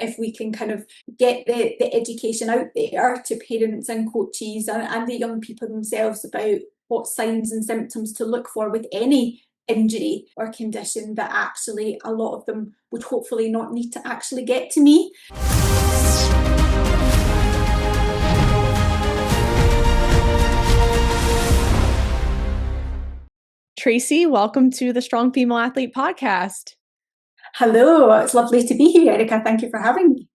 if we can kind of get the education out there to parents and coaches and the young people themselves about what signs and symptoms to look for with any injury or condition, that actually a lot of them would hopefully not need to actually get to me. Tracy, welcome to the Strong Female Athlete podcast. Hello, it's lovely to be here, Erica. Thank you for having me.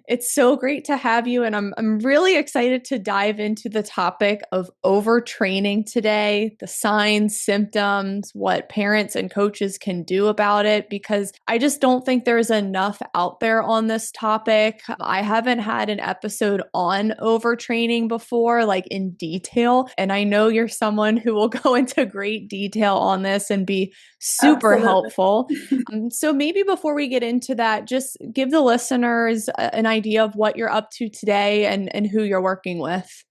It's so great to have you, and I'm really excited to dive into the topic of overtraining today, the signs, symptoms, what parents and coaches can do about it, because I just don't think there's enough out there on this topic. I haven't had an episode on overtraining before, like in detail, and I know you're someone who will go into great detail on this and be super helpful. So maybe before we get into that, just give the listeners an idea of what you're up to today and who you're working with.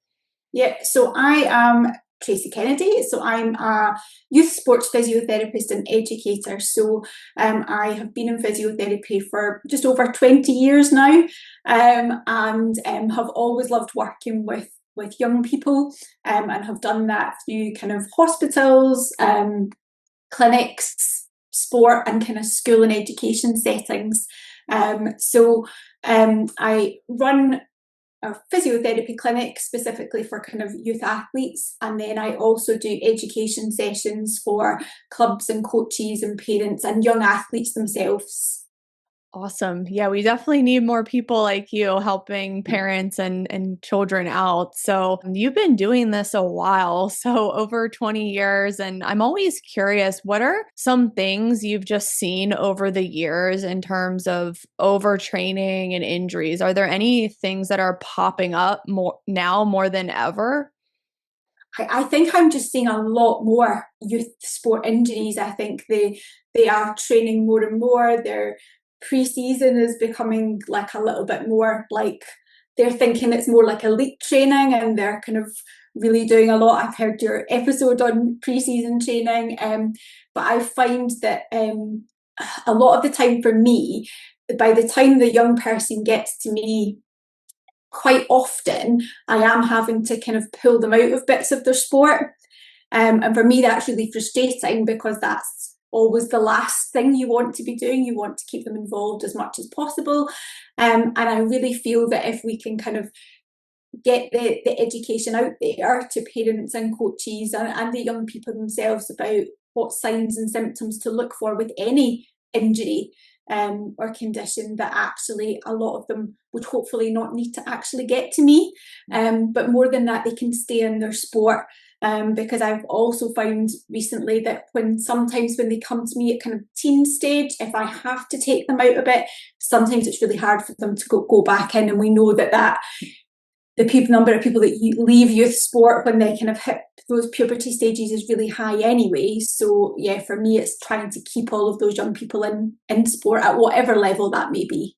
Yeah, so I am Tracy Kennedy. So I'm a youth sports physiotherapist and educator. So I have been in physiotherapy for just over 20 years now, and have always loved working with young people, and have done that through kind of hospitals, clinics, sport, and kind of school and education settings. I run a physiotherapy clinic specifically for kind of youth athletes, and then I also do education sessions for clubs and coaches and parents and young athletes themselves. Awesome. Yeah, we definitely need more people like you helping parents and children out. So you've been doing this a while, so over 20 years. And I'm always curious, what are some things you've just seen over the years in terms of overtraining and injuries? Are there any things that are popping up more than ever? I think I'm just seeing a lot more youth sport injuries. I think they are training more and more. Their pre-season is becoming like a little bit more like they're thinking it's more like elite training, and they're kind of really doing a lot. I've heard your episode on pre-season training, but I find that a lot of the time for me, by the time the young person gets to me, quite often I am having to kind of pull them out of bits of their sport. And for me, that's really frustrating, because that's always the last thing you want to be doing. You want to keep them involved as much as possible. And I really feel that if we can kind of get the education out there to parents and coaches and the young people themselves about what signs and symptoms to look for with any injury or condition, that actually a lot of them would hopefully not need to actually get to me. But more than that, they can stay in their sport. Because I've also found recently that sometimes when they come to me at kind of teen stage, if I have to take them out a bit, sometimes it's really hard for them to go back in. And we know that the number of people that leave youth sport when they kind of hit those puberty stages is really high anyway. So yeah, for me, it's trying to keep all of those young people in sport at whatever level that may be.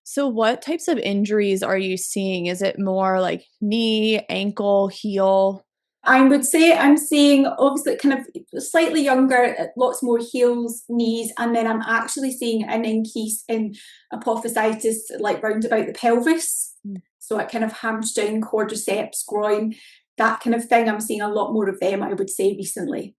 So what types of injuries are you seeing? Is it more like knee, ankle, heel? I would say I'm seeing obviously kind of slightly younger, lots more heels, knees, and then I'm actually seeing an increase in apophysitis, like round about the pelvis. So it kind of hamstring, quadriceps, groin, that kind of thing. I'm seeing a lot more of them, I would say, recently.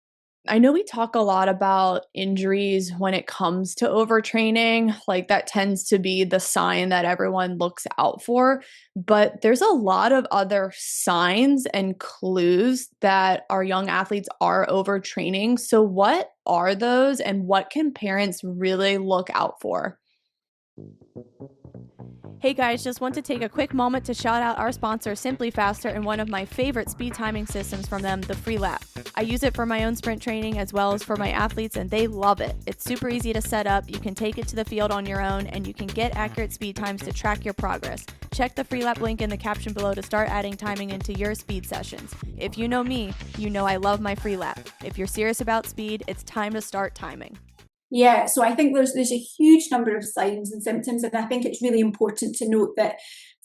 I know we talk a lot about injuries when it comes to overtraining, like that tends to be the sign that everyone looks out for, but there's a lot of other signs and clues that our young athletes are overtraining. So what are those, and what can parents really look out for? Hey guys, just want to take a quick moment to shout out our sponsor, Simply Faster, and one of my favorite speed timing systems from them, the Freelap. I use it for my own sprint training as well as for my athletes, and they love it. It's super easy to set up, you can take it to the field on your own, and you can get accurate speed times to track your progress. Check the Freelap link in the caption below to start adding timing into your speed sessions. If you know me, you know I love my Freelap. If you're serious about speed, it's time to start timing. Yeah, so I think there's a huge number of signs and symptoms, and I think it's really important to note that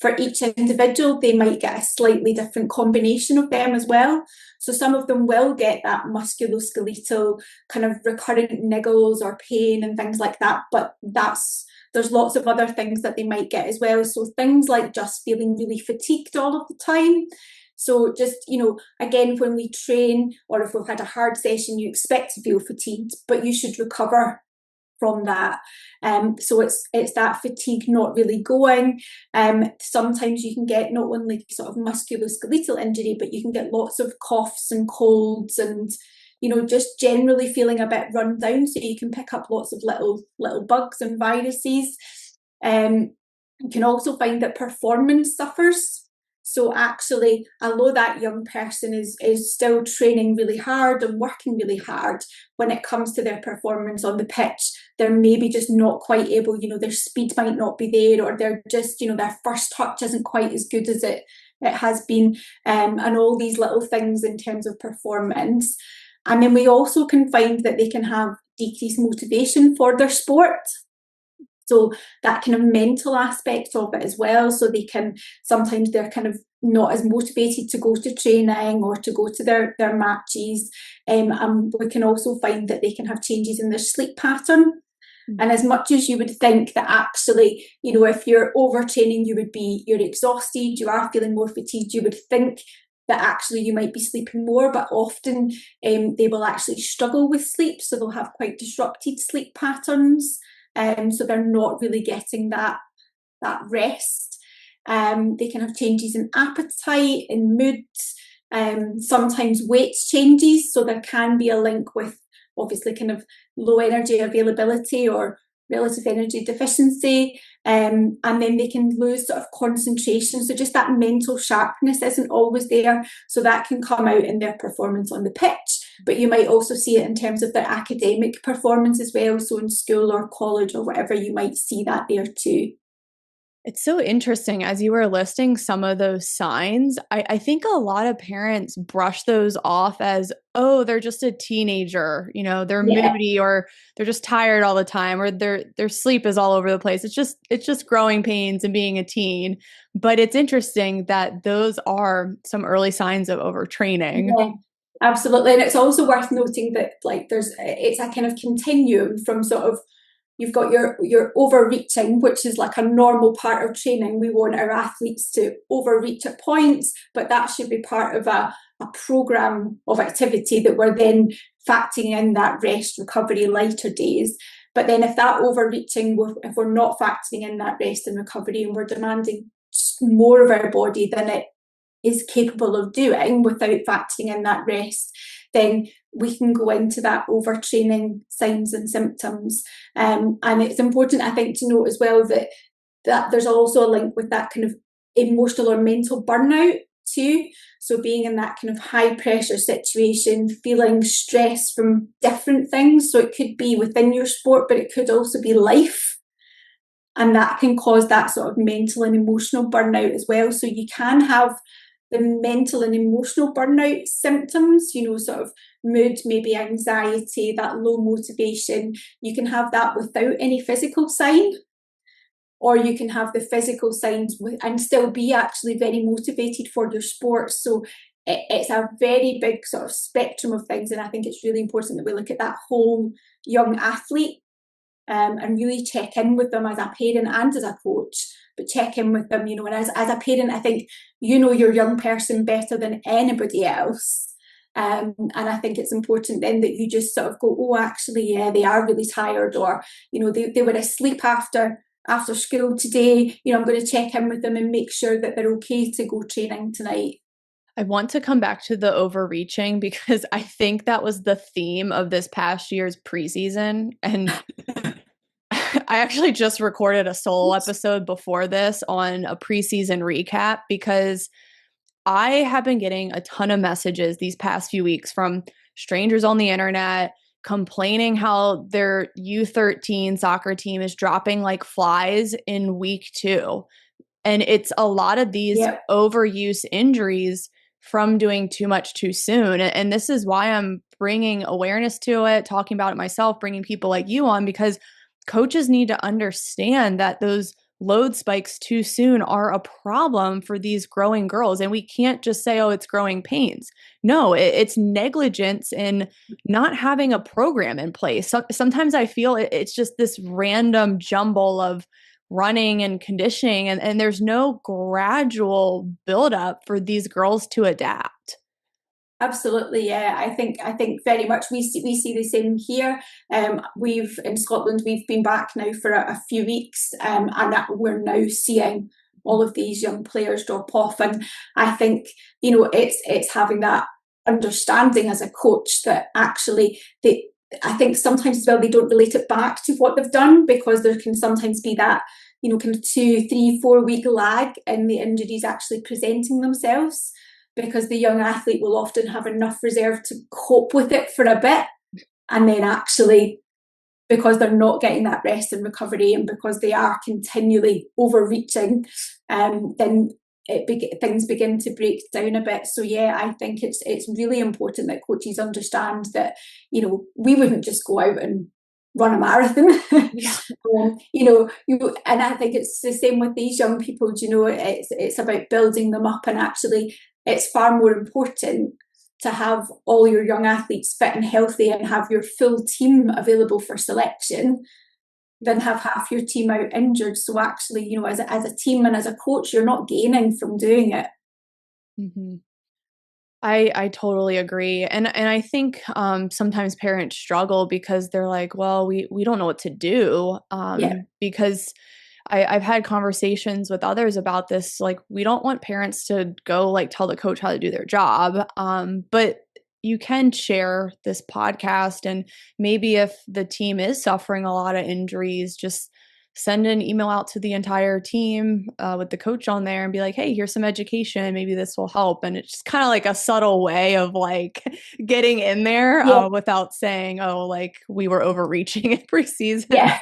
for each individual, they might get a slightly different combination of them as well. So some of them will get that musculoskeletal kind of recurrent niggles or pain and things like that, but that's there's lots of other things that they might get as well. So things like just feeling really fatigued all of the time. So just, again, when we train or if we've had a hard session, you expect to feel fatigued, but you should recover from that. So it's that fatigue not really going. Sometimes you can get not only sort of musculoskeletal injury, but you can get lots of coughs and colds and just generally feeling a bit run down. So you can pick up lots of little bugs and viruses. You can also find that performance suffers. So actually, although that young person is still training really hard and working really hard, when it comes to their performance on the pitch, they're maybe just not quite able, their speed might not be there, or they're just, their first touch isn't quite as good as it has been, and all these little things in terms of performance. And then we also can find that they can have decreased motivation for their sport. So that kind of mental aspect of it as well. So sometimes they're kind of not as motivated to go to training or to go to their matches. And we can also find that they can have changes in their sleep pattern. And as much as you would think that actually, if you're overtraining, you're exhausted, you are feeling more fatigued, you would think that actually you might be sleeping more, but often they will actually struggle with sleep. So they'll have quite disrupted sleep patterns. So they're not really getting that rest. They can have changes in appetite, in mood, sometimes weight changes. So there can be a link with obviously kind of low energy availability or relative energy deficiency. And then they can lose sort of concentration. So just that mental sharpness isn't always there. So that can come out in their performance on the pitch. But you might also see it in terms of their academic performance as well. So in school or college or whatever, you might see that there too. It's so interesting. As you were listing some of those signs, I think a lot of parents brush those off as, oh, they're just a teenager, they're moody, or they're just tired all the time, or their sleep is all over the place. It's just growing pains and being a teen. But it's interesting that those are some early signs of overtraining. Yeah, absolutely. And it's also worth noting that it's a kind of continuum from sort of, you've got your overreaching, which is like a normal part of training. We want our athletes to overreach at points, but that should be part of a program of activity that we're then factoring in that rest, recovery, lighter days. But then if that overreaching, if we're not factoring in that rest and recovery, and we're demanding more of our body than it is capable of doing without factoring in that rest, then we can go into that overtraining signs and symptoms. And it's important, I think, to note as well that there's also a link with that kind of emotional or mental burnout too. So being in that kind of high pressure situation, feeling stress from different things. So it could be within your sport, but it could also be life. And that can cause that sort of mental and emotional burnout as well. So you can have the mental and emotional burnout symptoms, sort of mood, maybe anxiety, that low motivation. You can have that without any physical sign, or you can have the physical signs and still be actually very motivated for your sport. So it's a very big sort of spectrum of things. And I think it's really important that we look at that whole young athlete and really check in with them as a parent and as a coach, but check in with them, and as a parent, I think your young person better than anybody else. And I think it's important then that you just sort of go, oh, actually, yeah, they are really tired, or, they were asleep after school today. I'm going to check in with them and make sure that they're okay to go training tonight. I want to come back to the overreaching because I think that was the theme of this past year's preseason. And I actually just recorded a solo episode before this on a preseason recap because I have been getting a ton of messages these past few weeks from strangers on the internet complaining how their U13 soccer team is dropping like flies in week 2. And it's a lot of these overuse injuries from doing too much too soon. And this is why I'm bringing awareness to it, talking about it myself, bringing people like you on, because coaches need to understand that those load spikes too soon are a problem for these growing girls. And we can't just say, oh, it's growing pains. No, it's negligence in not having a program in place. Sometimes I feel it's just this random jumble of running and conditioning, and there's no gradual buildup for these girls to adapt. Absolutely, yeah. I think very much we see the same here. We've in Scotland we've been back now for a few weeks, and that we're now seeing all of these young players drop off. And I think it's having that understanding as a coach that actually they. I think sometimes as well they don't relate it back to what they've done, because there can sometimes be that kind of 2, 3, 4 week lag in the injuries actually presenting themselves, because the young athlete will often have enough reserve to cope with it for a bit, and then actually, because they're not getting that rest and recovery, and because they are continually overreaching, then things begin to break down a bit. So yeah, I think it's really important that coaches understand that we wouldn't just go out and run a marathon. Yeah. And I think it's the same with these young people. It's about building them up, and actually it's far more important to have all your young athletes fit and healthy and have your full team available for selection than have half your team out injured. So actually, as a team and as a coach, you're not gaining from doing it. Mm-hmm. I totally agree. And I think sometimes parents struggle because they're like, well, we don't know what to do. Yeah. Because I've had conversations with others about this. Like, we don't want parents to go like tell the coach how to do their job. But you can share this podcast, and maybe if the team is suffering a lot of injuries, just send an email out to the entire team with the coach on there and be like, hey, here's some education. Maybe this will help. And it's just kind of like a subtle way of like getting in there Yeah. without saying, oh, like we were overreaching in preseason. Yeah.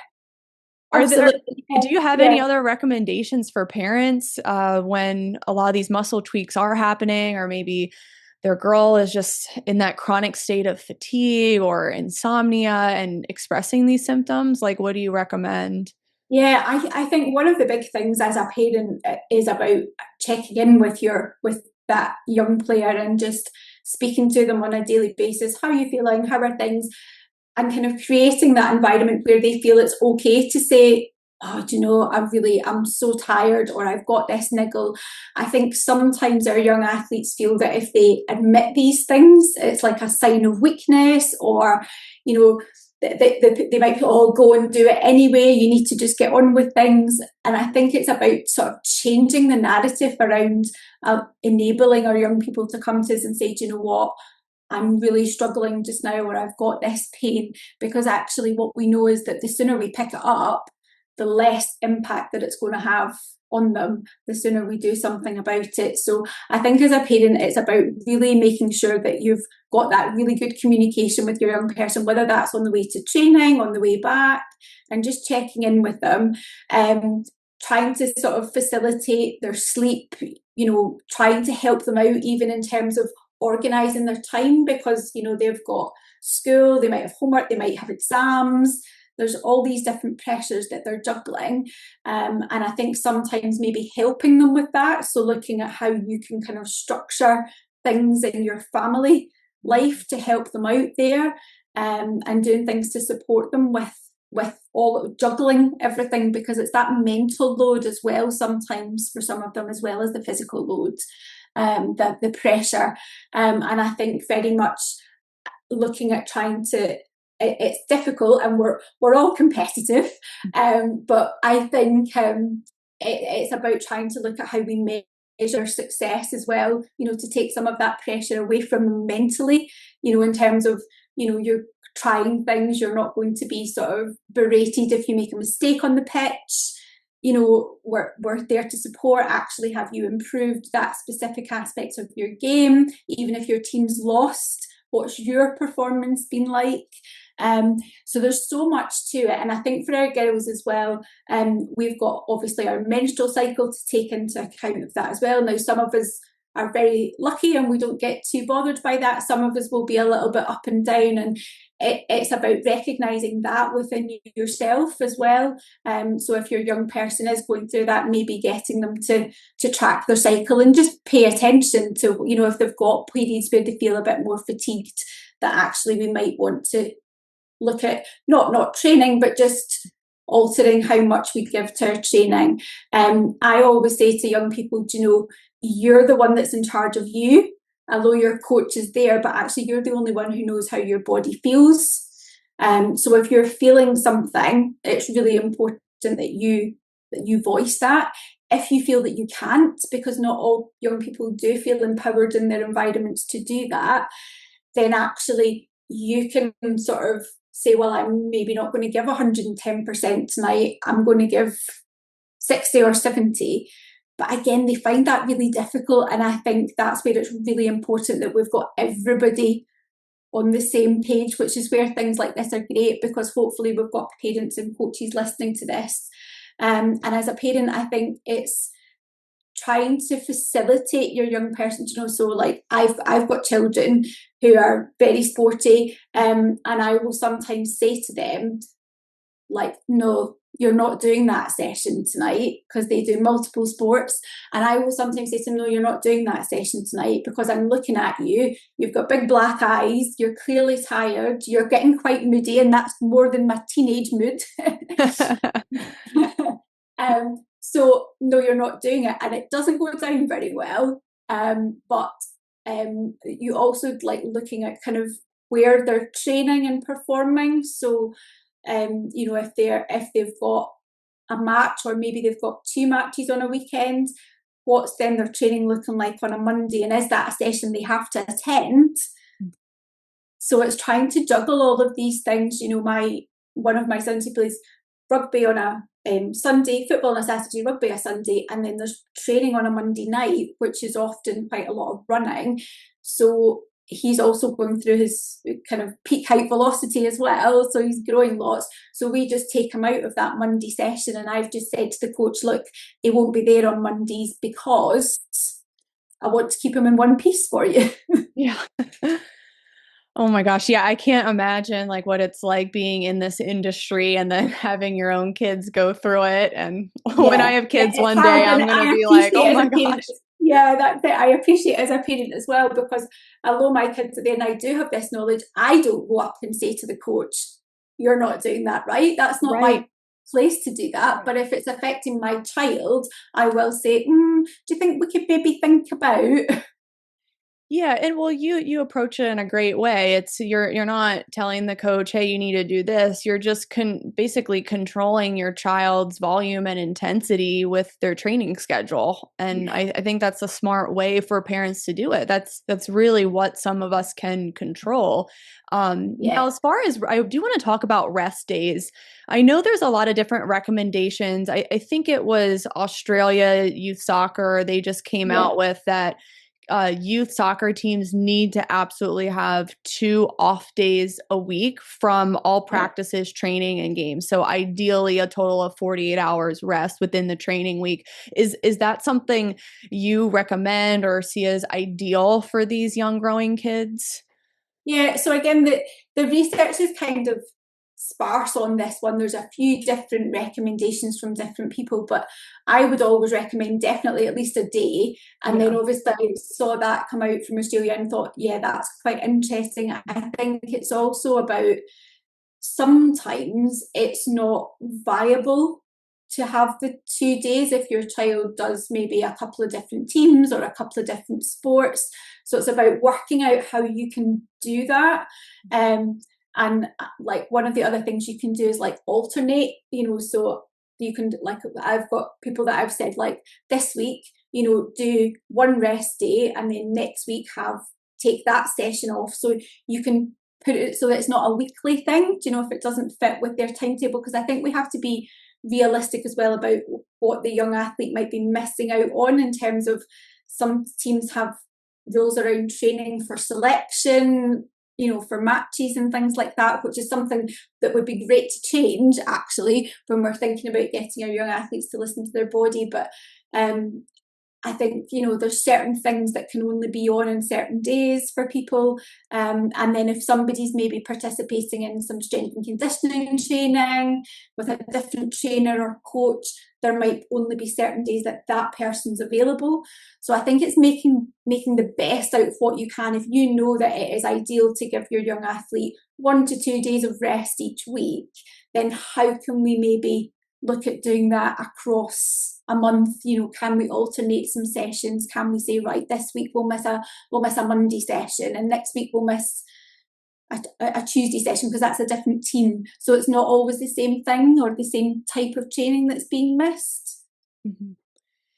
Absolutely. Do you have any Yeah. other recommendations for parents when a lot of these muscle tweaks are happening, or maybe their girl is just in that chronic state of fatigue or insomnia and expressing these symptoms? Like, what do you recommend? Yeah, I think one of the big things as a parent is about checking in with that young player and just speaking to them on a daily basis. How are you feeling? How are things? And kind of creating that environment where they feel it's okay to say, oh, do you know, I'm so tired, or I've got this niggle. I think sometimes our young athletes feel that if they admit these things, it's like a sign of weakness, or, they might all go and do it anyway. You need to just get on with things. And I think it's about sort of changing the narrative around enabling our young people to come to us and say, do you know what? I'm really struggling just now, or I've got this pain. Because actually what we know is that the sooner we pick it up, the less impact that it's going to have on them, the sooner we do something about it. So I think as a parent, it's about really making sure that you've got that really good communication with your young person, whether that's on the way to training, on the way back, and just checking in with them, trying to sort of facilitate their sleep, trying to help them out even in terms of organising their time, because they've got school, they might have homework, they might have exams. There's all these different pressures that they're juggling, and I think sometimes maybe helping them with that, so looking at how you can kind of structure things in your family life to help them out there, and doing things to support them with all juggling everything, because it's that mental load as well sometimes for some of them, as well as the physical load, the pressure, and I think very much looking at trying to, it's difficult, and we're all competitive, but I think it's about trying to look at how we measure success as well, to take some of that pressure away from them mentally, in terms of, you're trying things, you're not going to be sort of berated if you make a mistake on the pitch. We're there to support, actually have you improved that specific aspect of your game, even if your team's lost. What's your performance been like? So there's so much to it, and I think for our girls as well, we've got obviously our menstrual cycle to take into account of that as well. Now, some of us are very lucky and we don't get too bothered by that. Some of us will be a little bit up and down, and it's about recognizing that within yourself as well. So if your young person is going through that, maybe getting them to track their cycle and just pay attention to, you know, if they've got periods where they feel a bit more fatigued, that actually we might want to look at not training, but just altering how much we give to our training. I always say to young people, you know, you're the one that's in charge of you. Although your coach is there, but actually you're the only one who knows how your body feels. So if you're feeling something, it's really important that you voice that. If you feel that you can't, because not all young people do feel empowered in their environments to do that, then actually you can sort of say, well, I'm maybe not going to give 110% tonight. I'm going to give 60 or 70. But again, they find that really difficult. And I think that's where it's really important that we've got everybody on the same page, which is where things like this are great, because hopefully we've got parents and coaches listening to this. And as a parent, I think it's trying to facilitate your young person, you know. So like I've got children who are very sporty, and I will sometimes say to them, like, no, you're not doing that session tonight, because they do multiple sports. And I will sometimes say to them, no, you're not doing that session tonight, because I'm looking at you, you've got big black eyes, you're clearly tired, you're getting quite moody, and that's more than my teenage mood. So no, you're not doing it, and it doesn't go down very well. But you also like looking at kind of where they're training and performing. So you know, if they've got a match, or maybe they've got 2 matches on a weekend, what's then their training looking like on a Monday, and is that a session they have to attend? So it's trying to juggle all of these things. You know, one of my sons, he plays rugby on a Sunday, football on a Saturday, rugby a Sunday, and then there's training on a Monday night, which is often quite a lot of running. So he's also going through his kind of peak height velocity as well, so he's growing lots. So we just take him out of that Monday session, and I've just said to the coach, look, he won't be there on Mondays because I want to keep him in one piece for you. Yeah. Oh my gosh. Yeah. I can't imagine like what it's like being in this industry and then having your own kids go through it. And when I have kids one day, I'm going to be like, oh my gosh. Yeah, that's it. I appreciate it as a parent as well, because although my kids are there and I do have this knowledge, I don't go up and say to the coach, you're not doing that right. That's not my place to do that. But if it's affecting my child, I will say, do you think we could maybe think about? Yeah, and well, you approach it in a great way. It's you're not telling the coach, "Hey, you need to do this." You're just basically controlling your child's volume and intensity with their training schedule. And I think that's a smart way for parents to do it. That's really what some of us can control. Now, as far as I do want to talk about rest days, I know there's a lot of different recommendations. I think it was Australia Youth Soccer. They just came out with that youth soccer teams need to absolutely have 2 off days a week from all practices, training, and games. So ideally a total of 48 hours rest within the training week. Is that something you recommend or see as ideal for these young growing kids? Yeah, so again, the research is kind of sparse on this one. There's a few different recommendations from different people, but I would always recommend definitely at least a day. And then obviously I saw that come out from Australia and thought, yeah, that's quite interesting. I think it's also about sometimes it's not viable to have the 2 days if your child does maybe a couple of different teams or a couple of different sports. So it's about working out how you can do that. And like one of the other things you can do is like alternate, you know, so you can, like, I've got people that I've said, like, this week, you know, do one rest day, and then next week take that session off. So you can put it so that it's not a weekly thing, you know, if it doesn't fit with their timetable, because I think we have to be realistic as well about what the young athlete might be missing out on, in terms of some teams have rules around training for selection, you know, for matches and things like that, which is something that would be great to change actually when we're thinking about getting our young athletes to listen to their body. But I think, there's certain things that can only be on certain days for people. And then if somebody's maybe participating in some strength and conditioning training with a different trainer or coach, there might only be certain days that that person's available. So I think it's making the best out of what you can. If you know that it is ideal to give your young athlete 1 to 2 days of rest each week, then how can we maybe look at doing that across a month? Can we alternate some sessions? Can we say, right, this week we'll miss a Monday session, and next week we'll miss a Tuesday session because that's a different team. So it's not always the same thing or the same type of training that's being missed. Mm-hmm.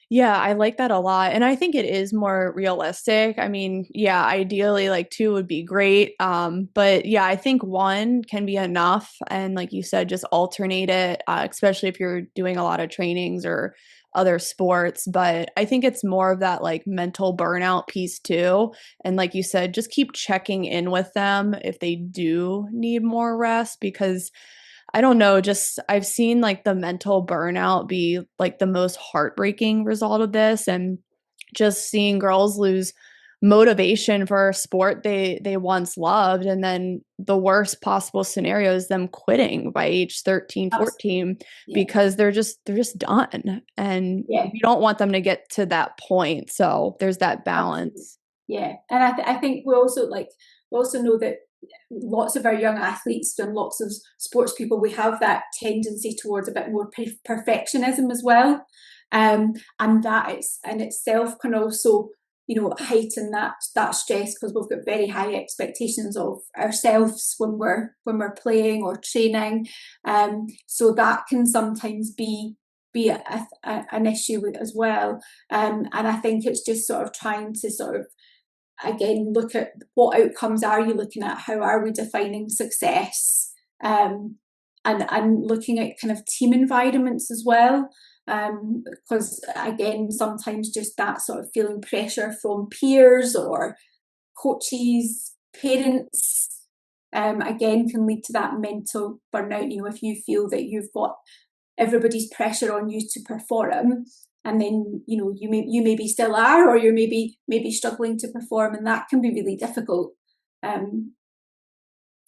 Yeah, I like that a lot. And I think it is more realistic. I mean, yeah, ideally like 2 would be great. But yeah, I think 1 can be enough. And like you said, just alternate it, especially if you're doing a lot of trainings or other sports. But I think it's more of that like mental burnout piece too. And like you said, just keep checking in with them if they do need more rest, because I don't know, just I've seen like the mental burnout be like the most heartbreaking result of this, and just seeing girls lose motivation for a sport they once loved, and then the worst possible scenario is them quitting by age 13, 14 Yeah. because they're just done. And Yeah. we don't want them to get to that point. So there's that balance. Absolutely. Yeah. And I think we also know that lots of our young athletes and lots of sports people, we have that tendency towards a bit more perfectionism as well, and that in itself can also heighten that stress, because we've got very high expectations of ourselves when we're playing or training, so that can sometimes be an issue as well, and I think it's just sort of trying to sort of again look at what outcomes are you looking at, how are we defining success, and looking at kind of team environments as well, because again sometimes just that sort of feeling pressure from peers or coaches, parents, again can lead to that mental burnout. If you feel that you've got everybody's pressure on you to perform, and then you maybe still are, or you're maybe struggling to perform, and that can be really difficult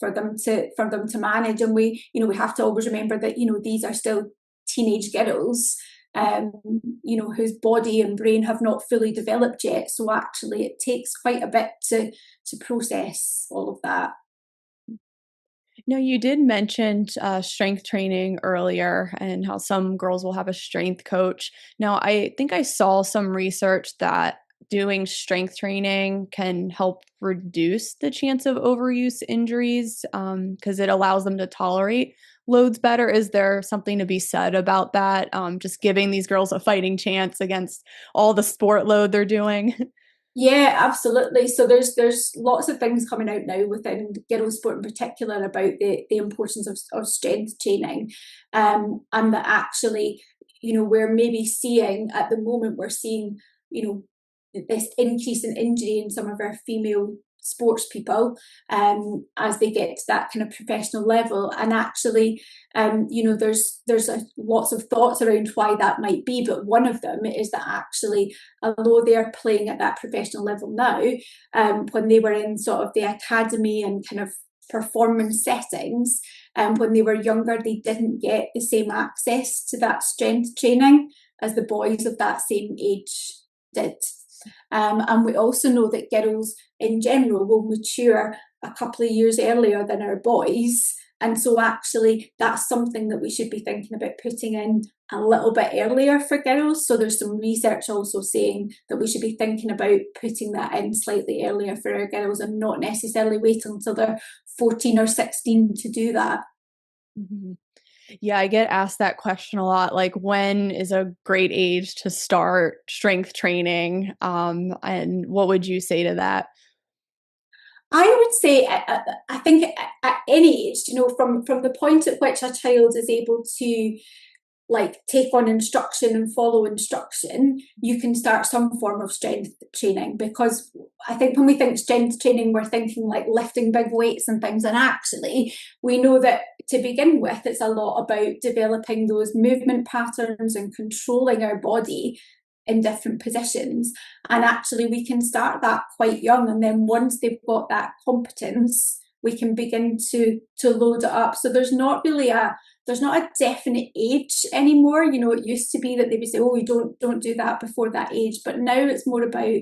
for them to manage. And we have to always remember that these are still teenage girls, whose body and brain have not fully developed yet, so actually it takes quite a bit to process all of that. No, you did mention strength training earlier and how some girls will have a strength coach. Now, I think I saw some research that doing strength training can help reduce the chance of overuse injuries because it allows them to tolerate loads better. Is there something to be said about that? Just giving these girls a fighting chance against all the sport load they're doing? Yeah, absolutely. So there's lots of things coming out now within girls sport in particular about the importance of strength training, and that actually, we're maybe seeing at the moment, we're seeing, this increase in injury in some of our female sports people, as they get to that kind of professional level. And actually, there's lots of thoughts around why that might be, but one of them is that actually, although they are playing at that professional level now, when they were in sort of the academy and kind of performance settings, when they were younger, they didn't get the same access to that strength training as the boys of that same age did. And we also know that girls in general will mature a couple of years earlier than our boys. And so actually that's something that we should be thinking about putting in a little bit earlier for girls. So there's some research also saying that we should be thinking about putting that in slightly earlier for our girls and not necessarily waiting until they're 14 or 16 to do that. Mm-hmm. Yeah, I get asked that question a lot. Like, when is a great age to start strength training? And what would you say to that? I would say, I think at any age, from the point at which a child is able to like take on instruction and follow instruction, you can start some form of strength training. Because I think when we think strength training, we're thinking like lifting big weights and things. And actually, we know that to begin with, it's a lot about developing those movement patterns and controlling our body in different positions. And actually we can start that quite young, and then once they've got that competence, we can begin to load it up. So there's not a definite age anymore. You know, it used to be that they would say, oh, you don't do that before that age, but now it's more about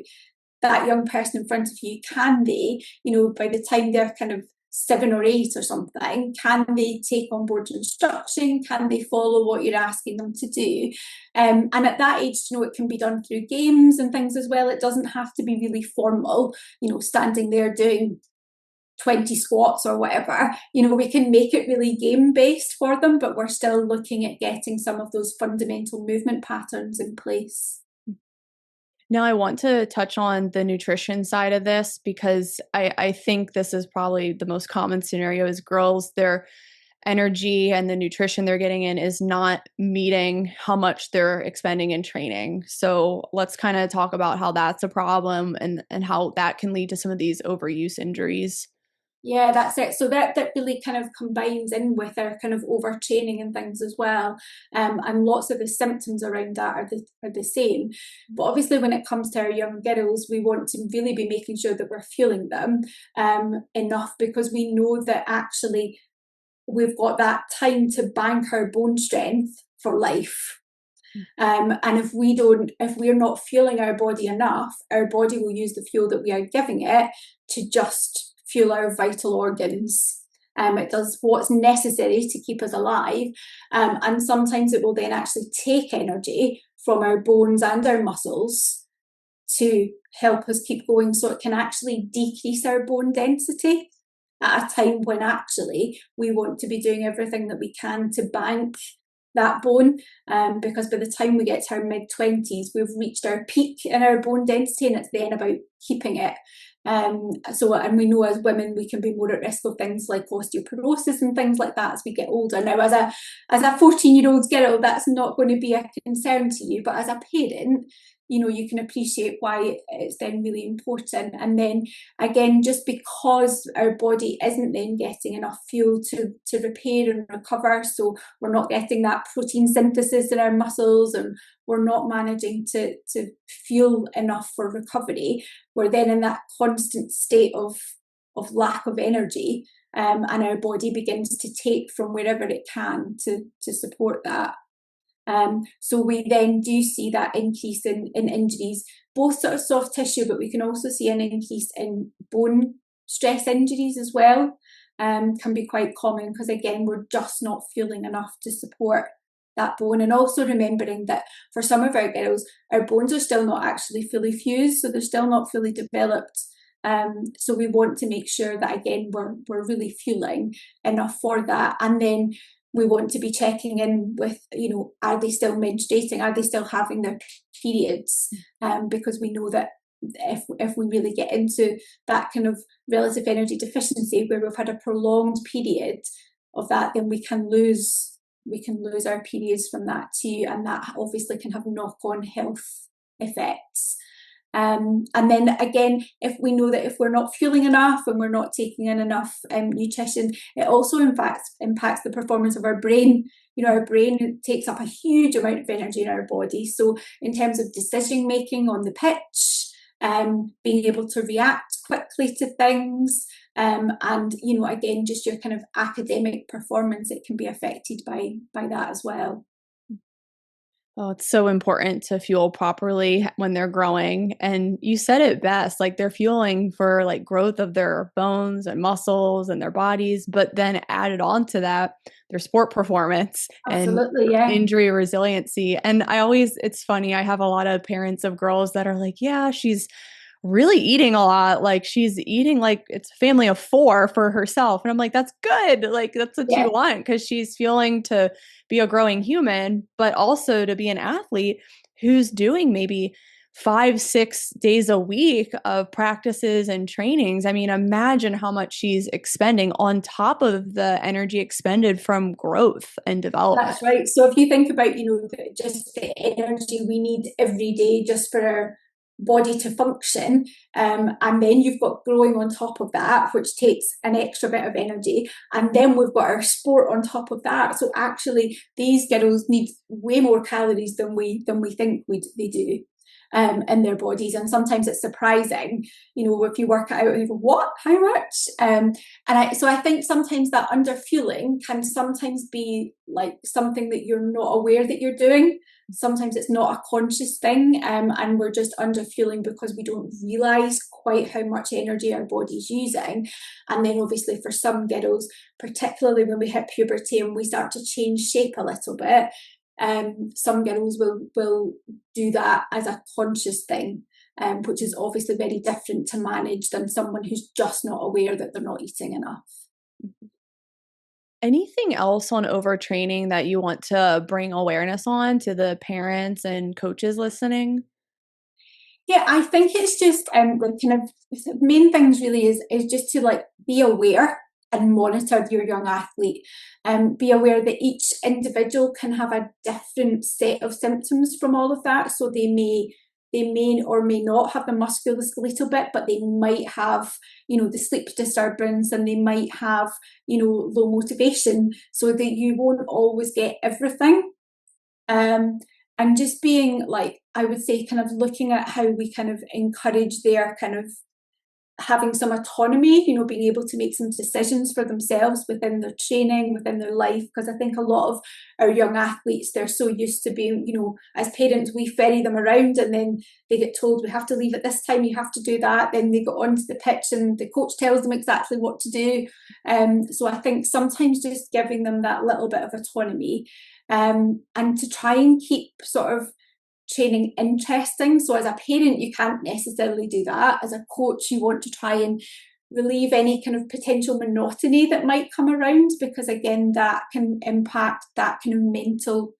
that young person in front of you. Can they, you know, by the time they're kind of 7 or 8 or something, can they take on board instruction? Can they follow what you're asking them to do? And at that age, you know, it can be done through games and things as well. It doesn't have to be really formal, you know, standing there doing 20 squats or whatever. You know, we can make it really game based for them, but we're still looking at getting some of those fundamental movement patterns in place. Now, I want to touch on the nutrition side of this, because I think this is probably the most common scenario is girls, their energy and the nutrition they're getting in is not meeting how much they're expending in training. So let's kind of talk about how that's a problem, and how that can lead to some of these overuse injuries. Yeah, that's it. So that really kind of combines in with our kind of overtraining and things as well. And lots of the symptoms around that are the same. But obviously when it comes to our young girls, we want to really be making sure that we're fueling them enough, because we know that actually we've got that time to bank our bone strength for life. And if we're not fueling our body enough, our body will use the fuel that we are giving it to just fuel our vital organs. It does what's necessary to keep us alive. And sometimes it will then actually take energy from our bones and our muscles to help us keep going. So it can actually decrease our bone density at a time when actually we want to be doing everything that we can to bank that bone, because by the time we get to our mid-20s, we've reached our peak in our bone density, and it's then about keeping it. And we know as women we can be more at risk of things like osteoporosis and things like that as we get older. Now, as a 14-year-old girl, that's not going to be a concern to you, but as a parent, you know, you can appreciate why it's then really important. And then again, just because our body isn't then getting enough fuel to repair and recover, so we're not getting that protein synthesis in our muscles, and we're not managing to fuel enough for recovery, we're then in that constant state of lack of energy, and our body begins to take from wherever it can to support that. So we then do see that increase in injuries, both sort of soft tissue, but we can also see an increase in bone stress injuries as well. Can be quite common, because again, we're just not fueling enough to support that bone. And also remembering that for some of our girls, our bones are still not actually fully fused, so they're still not fully developed. So we want to make sure that again we're really fueling enough for that. And then we want to be checking in with, you know, are they still menstruating? Are they still having their periods? Because we know that if we really get into that kind of relative energy deficiency where we've had a prolonged period of that, then we can lose our periods from that too, and that obviously can have knock-on health effects. And then again, if we know that if we're not fueling enough and we're not taking in enough nutrition, it also in fact impacts the performance of our brain. You know, our brain takes up a huge amount of energy in our body. So in terms of decision making on the pitch, being able to react quickly to things, and you know, again, just your kind of academic performance, it can be affected by that as well. Oh, it's so important to fuel properly when they're growing. And you said it best, like they're fueling for like growth of their bones and muscles and their bodies, but then added on to that, their sport performance and Absolutely, yeah. injury resiliency. And it's funny, I have a lot of parents of girls that are like, yeah, she's really eating a lot. Like she's eating like it's a family of 4 for herself. And I'm like, that's good. Like that's what Yeah. you want, because she's fueling to be a growing human, but also to be an athlete who's doing maybe 5-6 days a week of practices and trainings. I mean, imagine how much she's expending on top of the energy expended from growth and development. That's right. So if you think about, you know, just the energy we need every day just for our body to function, and then you've got growing on top of that, which takes an extra bit of energy, and then we've got our sport on top of that. So actually, these girls need way more calories than we think they do. in their bodies, and sometimes it's surprising, if you work it out and you go, what, how much? So I think sometimes that underfueling can sometimes be like something that you're not aware that you're doing. Sometimes it's not a conscious thing, and we're just underfueling because we don't realize quite how much energy our body's using. And then obviously for some girls, particularly when we hit puberty and we start to change shape a little bit, some girls will do that as a conscious thing, which is obviously very different to manage than someone who's just not aware that they're not eating enough. Anything else on overtraining that you want to bring awareness on to the parents and coaches listening? Yeah, I think it's just the kind of main things really is just to like be aware and monitor your young athlete, and be aware that each individual can have a different set of symptoms from all of that. So they may or may not have the musculoskeletal bit, but they might have, the sleep disturbance, and they might have, low motivation, so that you won't always get everything. And just being like, I would say, kind of looking at how we kind of encourage their kind of having some autonomy, being able to make some decisions for themselves within their training, within their life. Because I think a lot of our young athletes, they're so used to being, as parents, we ferry them around, and then they get told, we have to leave at this time, you have to do that. Then they go onto the pitch and the coach tells them exactly what to do. So I think sometimes just giving them that little bit of autonomy, and to try and keep sort of training interesting. So as a parent, you can't necessarily do that. As a coach, you want to try and relieve any kind of potential monotony that might come around, because again, that can impact that kind of mental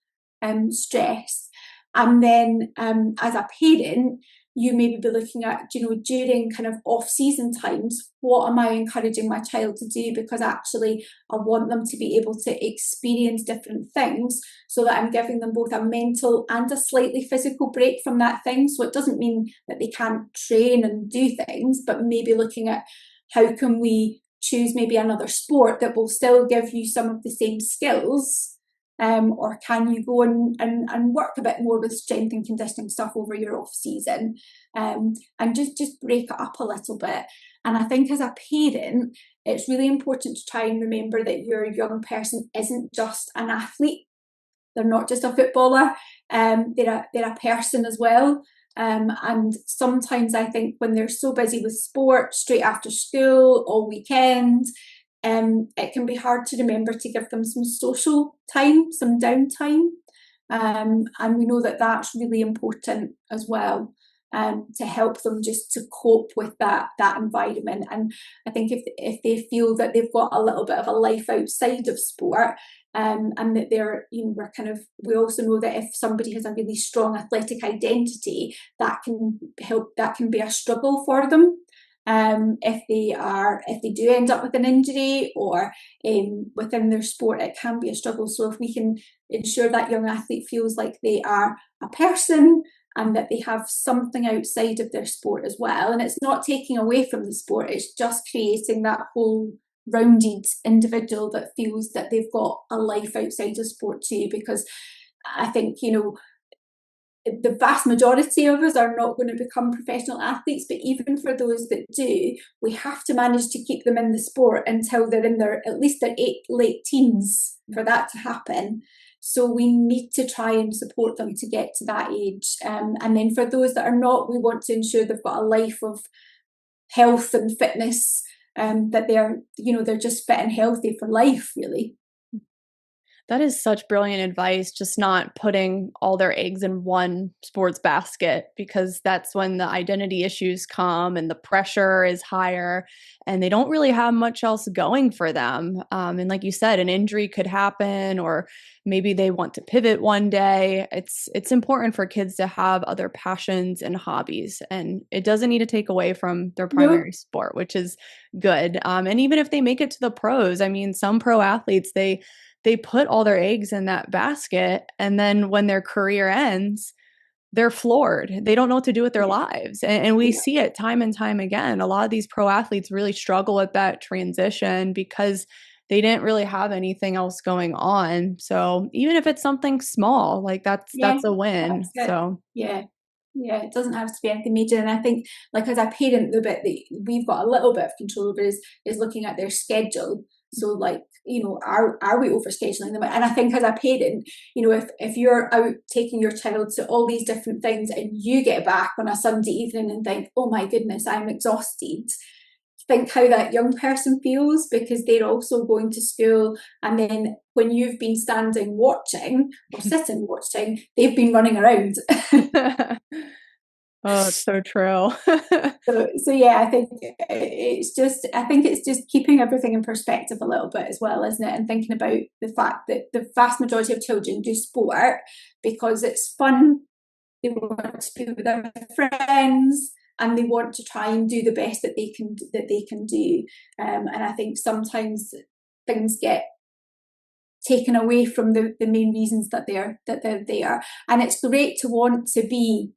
stress. And then as a parent, you maybe be looking at, during kind of off-season times, what am I encouraging my child to do? Because actually I want them to be able to experience different things, so that I'm giving them both a mental and a slightly physical break from that thing. So it doesn't mean that they can't train and do things, but maybe looking at how can we choose maybe another sport that will still give you some of the same skills, or can you go and work a bit more with strength and conditioning stuff over your off season, and just break it up a little bit. And I think as a parent, it's really important to try and remember that your young person isn't just an athlete. They're not just a footballer. They're a person as well. And sometimes I think when they're so busy with sport, straight after school, all weekend, it can be hard to remember to give them some social time, some downtime. And we know that that's really important as well, to help them just to cope with that environment. And I think if they feel that they've got a little bit of a life outside of sport, and that they're, we also know that if somebody has a really strong athletic identity, that can be a struggle for them. If they do end up with an injury, or within their sport, it can be a struggle. So if we can ensure that young athlete feels like they are a person, and that they have something outside of their sport as well, and it's not taking away from the sport, it's just creating that whole rounded individual that feels that they've got a life outside of sport too. Because I think, the vast majority of us are not going to become professional athletes, but even for those that do, we have to manage to keep them in the sport until they're in at least their late teens for that to happen. So we need to try and support them to get to that age. And then for those that are not, we want to ensure they've got a life of health and fitness, that they're just fit and healthy for life, really. That is such brilliant advice, just not putting all their eggs in one sports basket, because that's when the identity issues come and the pressure is higher and they don't really have much else going for them. And like you said, an injury could happen, or maybe they want to pivot one day. It's important for kids to have other passions and hobbies, and it doesn't need to take away from their No. primary sport, which is good. And even if they make it to the pros, I mean, some pro athletes, they put all their eggs in that basket, and then when their career ends, they're floored. They don't know what to do with their Yeah. lives. And we see it time and time again. A lot of these pro athletes really struggle with that transition because they didn't really have anything else going on. So even if it's something small, like Yeah, that's a win. that's it. So Yeah. Yeah, it doesn't have to be anything major. And I think, like, as a parent, the bit that we've got a little bit of control over is looking at their schedule. So, like, are we overscheduling them? And I think as a parent, if you're out taking your child to all these different things and you get back on a Sunday evening and think, oh my goodness, I'm exhausted, think how that young person feels, because they're also going to school, and then when you've been standing watching or sitting watching, they've been running around. Oh, it's so true. So yeah, I think it's just keeping everything in perspective a little bit as well, isn't it? And thinking about the fact that the vast majority of children do sport because it's fun. They want to be with their friends, and they want to try and do the best that they can do. And I think sometimes things get taken away from the main reasons that they're there. And it's great to want to be,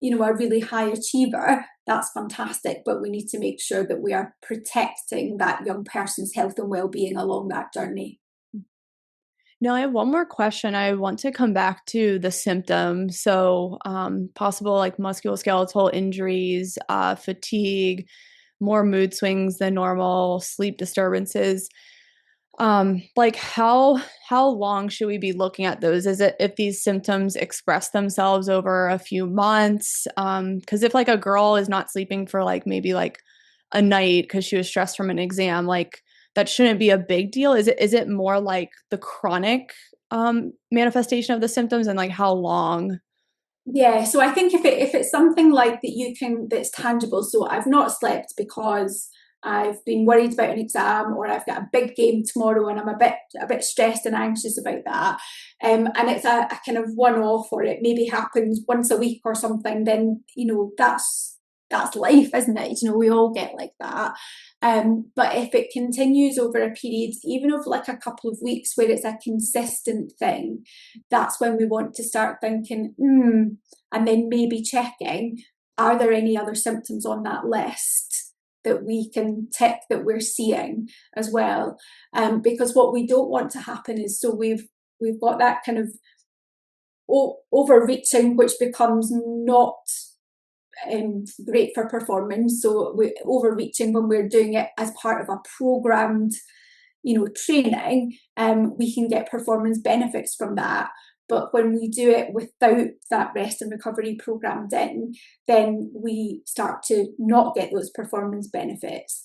a really high achiever. That's fantastic, but we need to make sure that we are protecting that young person's health and well-being along that journey. Now, I have one more question. I want to come back to the symptoms. So, possible like musculoskeletal injuries, fatigue, more mood swings than normal, sleep disturbances. Like how long should we be looking at those? Is it if these symptoms express themselves over a few months? Because if like a girl is not sleeping for like maybe like a night because she was stressed from an exam, like that shouldn't be a big deal. Is it more like the chronic manifestation of the symptoms, and like how long? Yeah, so I think if it's something like that's tangible. So I've not slept because I've been worried about an exam, or I've got a big game tomorrow and I'm a bit stressed and anxious about that. And it's a kind of one-off, or it maybe happens once a week or something, then that's life, isn't it? We all get like that. But if it continues over a period, even of like a couple of weeks, where it's a consistent thing, that's when we want to start thinking, and then maybe checking, are there any other symptoms on that list that we can tick that we're seeing as well? Because what we don't want to happen is, so we've got that kind of overreaching, which becomes not great for performance. So we're overreaching when we're doing it as part of a programmed training, we can get performance benefits from that. But when we do it without that rest and recovery programmed in, then we start to not get those performance benefits.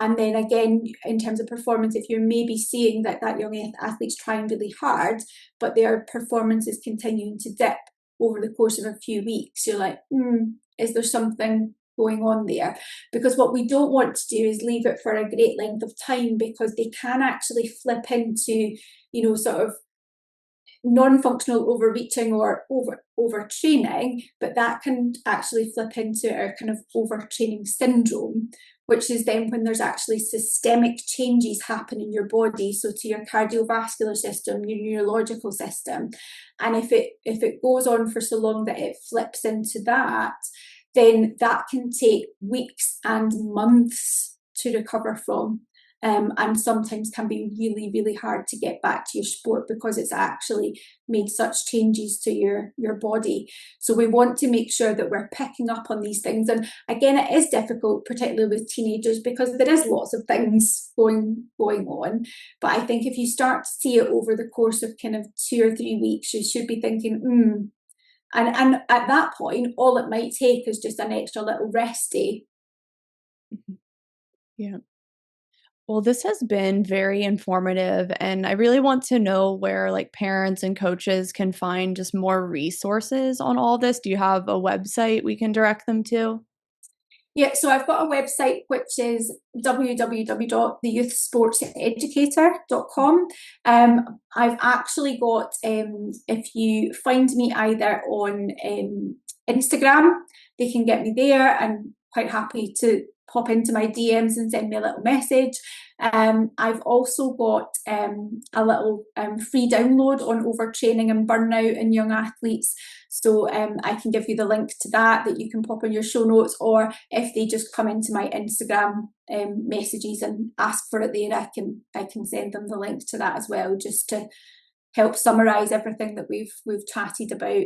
And then again, in terms of performance, if you're maybe seeing that young athlete's trying really hard, but their performance is continuing to dip over the course of a few weeks, you're like, is there something going on there? Because what we don't want to do is leave it for a great length of time, because they can actually flip into sort of non-functional overreaching or overtraining, but that can actually flip into our kind of overtraining syndrome, which is then when there's actually systemic changes happen in your body, so to your cardiovascular system, your neurological system. And if it goes on for so long that it flips into that, then that can take weeks and months to recover from. And sometimes can be really, really hard to get back to your sport, because it's actually made such changes to your body. So we want to make sure that we're picking up on these things. And again, it is difficult, particularly with teenagers, because there is lots of things going on. But I think if you start to see it over the course of kind of 2 or 3 weeks, you should be thinking, and at that point, all it might take is just an extra little rest day. Yeah. Well, this has been very informative, and I really want to know where like parents and coaches can find just more resources on all this. Do you have a website we can direct them to? Yeah, so I've got a website which is www.theyouthsportseducator.com. I've actually got, if you find me either on Instagram, they can get me there. I'm quite happy to pop into my DMs and send me a little message. I've also got a little free download on overtraining and burnout in young athletes. So I can give you the link to that you can pop in your show notes, or if they just come into my Instagram messages and ask for it there, I can send them the link to that as well, just to help summarise everything that we've chatted about.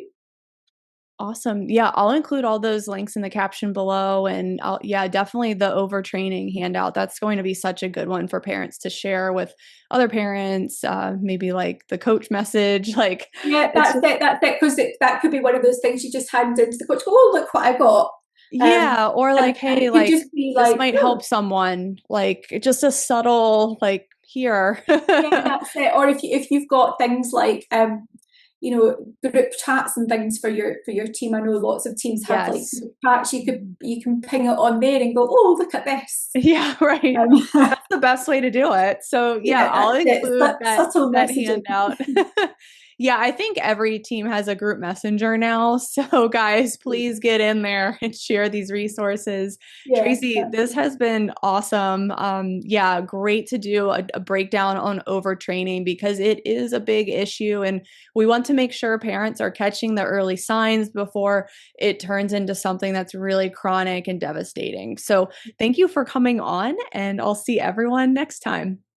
Awesome. Yeah, I'll include all those links in the caption below. And yeah, definitely the overtraining handout. That's going to be such a good one for parents to share with other parents. Maybe like the coach message. Like, Yeah, it's that's just, it. That's it. Because that could be one of those things you just hand into the coach. Go, oh, look what I got. yeah. Or like, And hey, it could like, just be this like, might oh, help someone. Like, just a subtle, like, here. yeah, that's it. Or if you've got things like group chats and things for your team. I know lots of teams have like Yes. group chats. You can ping it on there and go, oh, look at this. Yeah, right. Um, That's the best way to do it. So yeah, yeah, I'll that's it. include Subtle that messaging. handout. Yeah, I think every team has a group messenger now. So guys, please get in there and share these resources. Yeah, Tracy, that's this has been awesome. Yeah, great to do a breakdown on overtraining because it is a big issue and we want to make sure parents are catching the early signs before it turns into something that's really chronic and devastating. So thank you for coming on, and I'll see everyone next time.